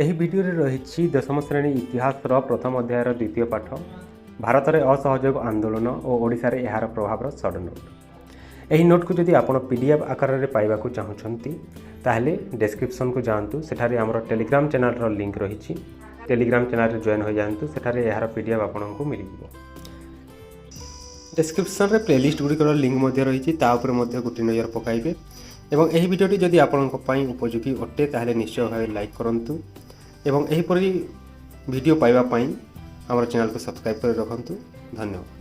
ଏହି ଭିଡ଼ିଓରେ ରହିଛି ଦଶମ ଶ୍ରେଣୀ ଇତିହାସର ପ୍ରଥମ ଅଧ୍ୟାୟର ଦ୍ୱିତୀୟ ପାଠ ଭାରତରେ ଅସହଯୋଗ ଆନ୍ଦୋଳନ ଓ ଓଡ଼ିଶାରେ ଏହାର ପ୍ରଭାବର ସର୍ଟ ନୋଟ୍। ଏହି ନୋଟ୍କୁ ଯଦି ଆପଣ PDF ଆକାରରେ ପାଇବାକୁ ଚାହୁଁଛନ୍ତି ତାହେଲେ ଡେସ୍କ୍ରିପ୍ସନ୍କୁ ଯାଆନ୍ତୁ। ସେଠାରେ ଆମର ଟେଲିଗ୍ରାମ ଚ୍ୟାନେଲର ଲିଙ୍କ୍ ରହିଛି। ଟେଲିଗ୍ରାମ ଚ୍ୟାନେଲରେ ଜଏନ୍ ହୋଇଯାଆନ୍ତୁ। ସେଠାରେ ଏହାର PDF ଆପଣଙ୍କୁ ମିଳିଯିବ। ଡେସ୍କ୍ରିପ୍ସନ୍ରେ ପ୍ଲେଲିଷ୍ଟ ଗୁଡ଼ିକର ଲିଙ୍କ୍ ମଧ୍ୟ ରହିଛି, ତା ଉପରେ ମଧ୍ୟ ଗୋଟିଏ ନଜର ପକାଇବେ। ଏବଂ ଏହି ଭିଡ଼ିଓଟି ଯଦି ଆପଣଙ୍କ ପାଇଁ ଉପଯୋଗୀ ଅଟେ ତାହେଲେ ନିଶ୍ଚୟ ଭାବେ ଲାଇକ୍ କରନ୍ତୁ ଏବଂ ଏହିପରି ଭିଡ଼ିଓ ପାଇବା ପାଇଁ ଆମର ଚ୍ୟାନେଲକୁ ସବସ୍କ୍ରାଇବ୍ କରି ରଖନ୍ତୁ। ଧନ୍ୟବାଦ।